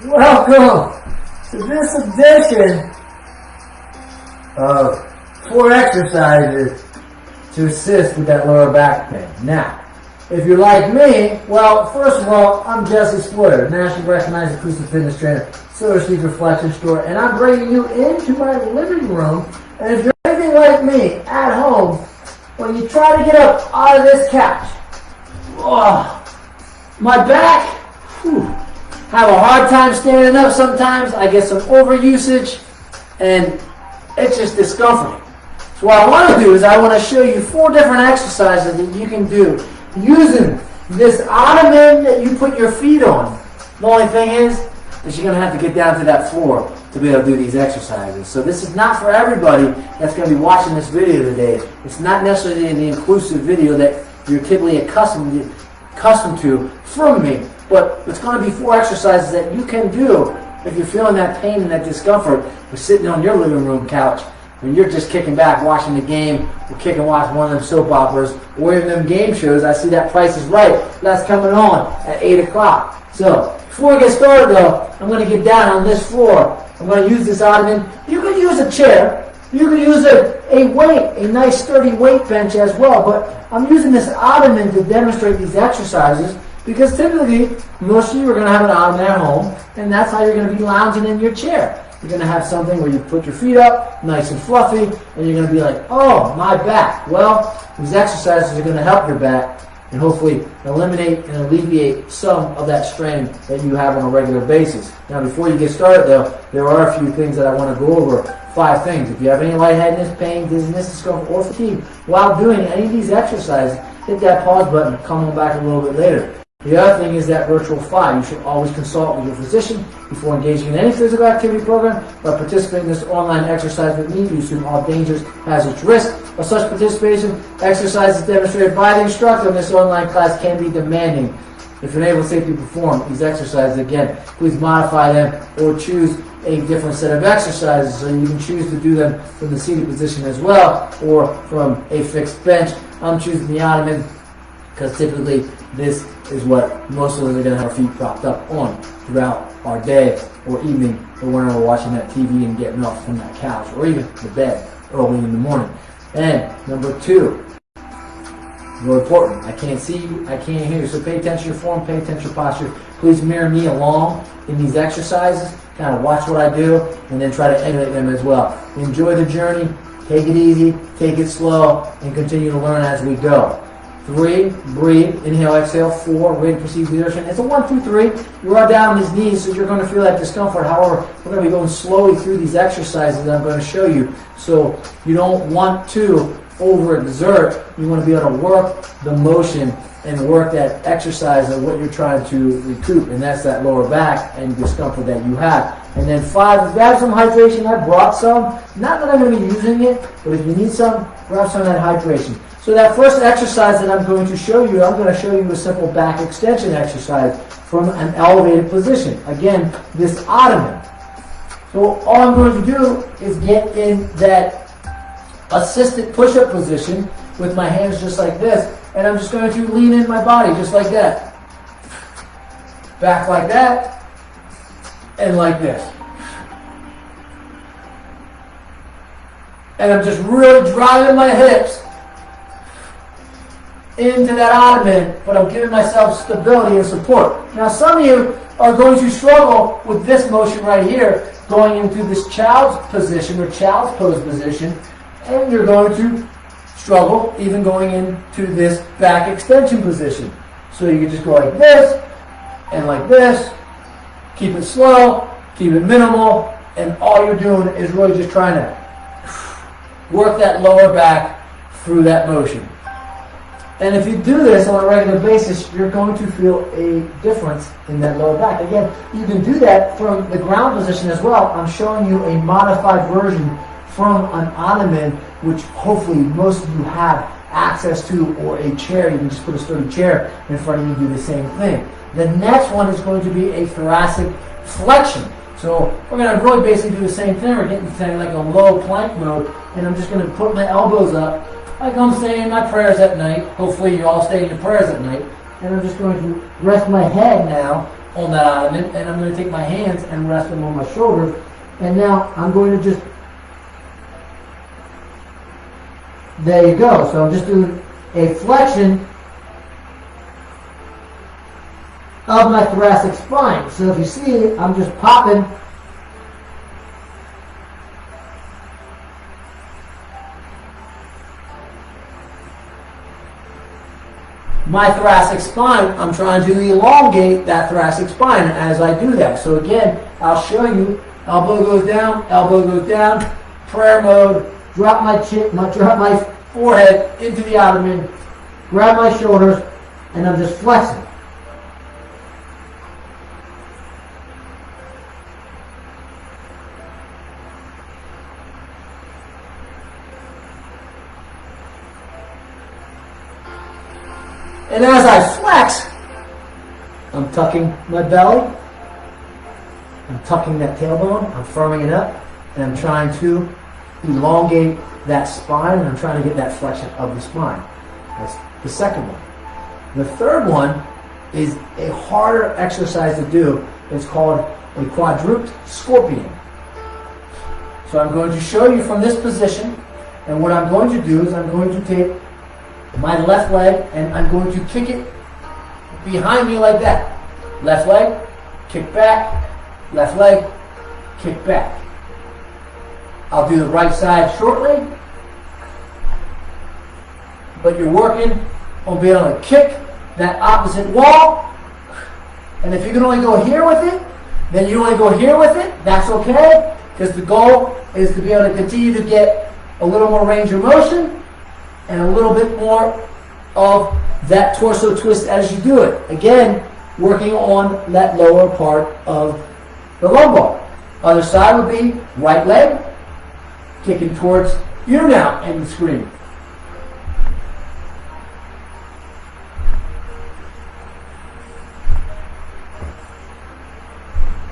Welcome to this edition of 4 exercises to assist with that lower back pain. Now, if you're like me, well, first of all, I'm Jesse Sployer, nationally recognized acoustic fitness trainer, Silver Street Reflection Store, and I'm bringing you into my living room. And if you're anything like me at home, when you try to get up out of this couch, my back, have a hard time standing up sometimes. I get some overusage, and it's just discomforting. So what I want to do is I want to show you 4 different exercises that you can do using this ottoman that you put your feet on. The only thing is you're going to have to get down to that floor to be able to do these exercises. So this is not for everybody that's going to be watching this video today. It's not necessarily the inclusive video that you're typically accustomed to from me. But it's going to be 4 exercises that you can do if you're feeling that pain and that discomfort with sitting on your living room couch when you're just kicking back watching the game or watching one of them soap operas or even them game shows. I see that Price is Right. That's coming on at 8 o'clock. So before we get started though, I'm going to get down on this floor. I'm going to use this ottoman. You could use a chair. You could use a weight, a nice sturdy weight bench as well. But I'm using this ottoman to demonstrate these exercises, because typically, most of you are going to have an ottoman at home, and that's how you're going to be lounging in your chair. You're going to have something where you put your feet up, nice and fluffy, and you're going to be like, oh, my back. Well, these exercises are going to help your back and hopefully eliminate and alleviate some of that strain that you have on a regular basis. Now, before you get started, though, there are a few things that I want to go over. 5 things. If you have any lightheadedness, pain, dizziness, discomfort, or fatigue while doing any of these exercises, hit that pause button and come on back a little bit later. The other thing is that virtual fly. You should always consult with your physician before engaging in any physical activity program. By participating in this online exercise with me, you assume all dangers, hazards, risks of such participation. Exercises demonstrated by the instructor in this online class can be demanding. If you're unable to safely perform these exercises, again, please modify them or choose a different set of exercises. So you can choose to do them from the seated position as well or from a fixed bench. I'm choosing the ottoman because typically this is what most of us are going to have our feet propped up on throughout our day or evening, or when we're watching that TV and getting off from that couch or even the bed early in the morning. And number 2, more important, I can't see you, I can't hear you, so pay attention to your form, pay attention to your posture. Please mirror me along in these exercises, kind of watch what I do, and then try to emulate them as well. Enjoy the journey, take it easy, take it slow, and continue to learn as we go. 3, breathe, inhale, exhale. 4, ready to proceed with exertion. It's a 1, 2, 3. You are down on these knees, so you're going to feel that discomfort. However, we're going to be going slowly through these exercises that I'm going to show you. So you don't want to overexert. You want to be able to work the motion and work that exercise of what you're trying to recoup, and that's that lower back and discomfort that you have. And then 5, grab some hydration. I brought some. Not that I'm going to be using it, but if you need some, grab some of that hydration. So that first exercise that I'm going to show you, I'm going to show you a simple back extension exercise from an elevated position. Again, this ottoman. So all I'm going to do is get in that assisted push-up position with my hands just like this, and I'm just going to lean in my body just like that. Back like that, and like this. And I'm just really driving my hips into that ottoman, but I'm giving myself stability and support. Now some of you are going to struggle with this motion right here, going into this child's position or child's pose position, and you're going to struggle even going into this back extension position. So you can just go like this, and like this, keep it slow, keep it minimal, and all you're doing is really just trying to work that lower back through that motion. And if you do this on a regular basis, you're going to feel a difference in that lower back. Again, you can do that from the ground position as well. I'm showing you a modified version from an ottoman, which hopefully most of you have access to, or a chair. You can just put a sturdy chair in front of you and do the same thing. The next one is going to be a thoracic flexion. So we're going to really basically do the same thing. We're getting to like a low plank mode, and I'm just going to put my elbows up like I'm saying my prayers at night. Hopefully you all stay in your prayers at night. And I'm just going to rest my head now on that ottoman, and I'm going to take my hands and rest them on my shoulders. And now I'm going to just, there you go. So I'm just doing a flexion of my thoracic spine. So if you see, I'm just popping my thoracic spine. I'm trying to elongate that thoracic spine as I do that. So again, I'll show you. Elbow goes down, prayer mode, drop my chin, drop my forehead into the abdomen, grab my shoulders, and I'm just flexing. And as I flex, I'm tucking my belly, I'm tucking that tailbone, I'm firming it up, and I'm trying to elongate that spine, and I'm trying to get that flexion of the spine. That's the second one. The third one is a harder exercise to do. It's called a quadruped scorpion. So I'm going to show you from this position, and what I'm going to do is I'm going to take my left leg and I'm going to kick it behind me like that. Left leg, kick back, left leg, kick back. I'll do the right side shortly, but you're working on being able to kick that opposite wall. And if you can only go here with it, then you only go here with it. That's okay, because the goal is to be able to continue to get a little more range of motion and a little bit more of that torso twist as you do it. Again, working on that lower part of the lumbar. Other side would be right leg, kicking towards you now in the screen.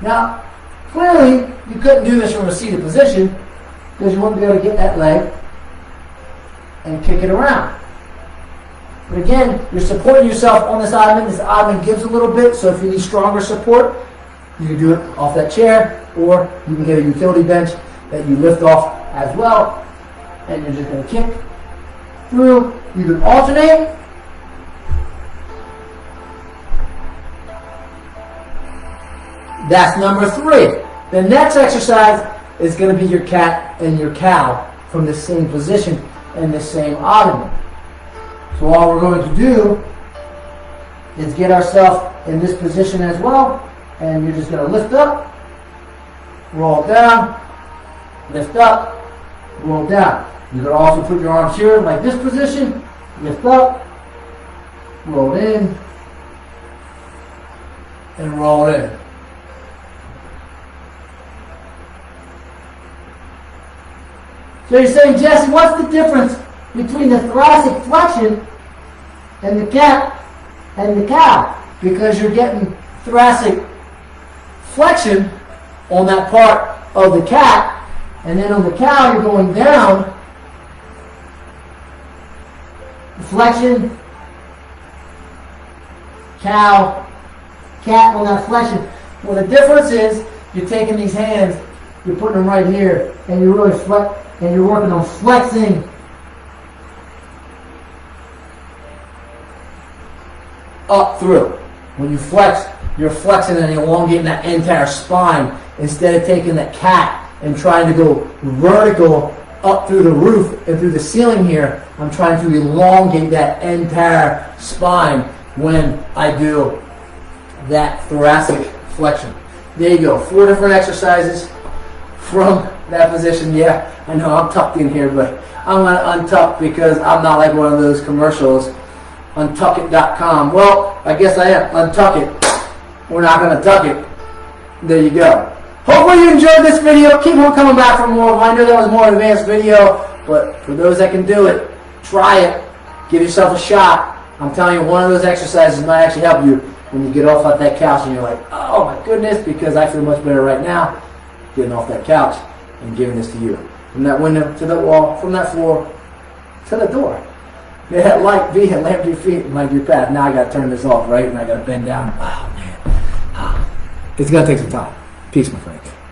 Now, clearly, you couldn't do this from a seated position because you wouldn't be able to get that leg and kick it around. But again, you're supporting yourself on this ottoman. This ottoman gives a little bit, so if you need stronger support, you can do it off that chair, or you can get a utility bench that you lift off as well, and you're just going to kick through. You can alternate. That's number 3. The next exercise is going to be your cat and your cow from the same position and the same ottoman. So all we're going to do is get ourselves in this position as well, and you're just going to lift up, roll down, lift up, roll down. You can also put your arms here like this position, lift up, roll in, and roll in. So you're saying, Jesse, what's the difference between the thoracic flexion and the cat and the cow? Because you're getting thoracic flexion on that part of the cat, and then on the cow you're going down, flexion, cow, cat on that flexion. Well, the difference is you're taking these hands, you're putting them right here, and you're really and you're working on flexing up through. When you flex, you're flexing and elongating that entire spine instead of taking that cat and trying to go vertical up through the roof and through the ceiling here. I'm trying to elongate that entire spine when I do that thoracic flexion. There you go. 4 different exercises from that position. Yeah, I know I'm tucked in here, but I'm going to untuck because I'm not like one of those commercials, untuckit.com. Well, I guess I am. Untuck it. We're not going to tuck it. There you go. Hopefully you enjoyed this video. Keep on coming back for more. I know that was a more advanced video, but for those that can do it, try it. Give yourself a shot. I'm telling you, one of those exercises might actually help you when you get off of that couch and you're like, oh my goodness, because I feel much better right now getting off that couch and giving this to you. From that window to the wall, from that floor to the door. May that light be a lamp to your feet and light your path. Now I got to turn this off, right? And I got to bend down. Oh man. It's going to take some time. Peace, my friends.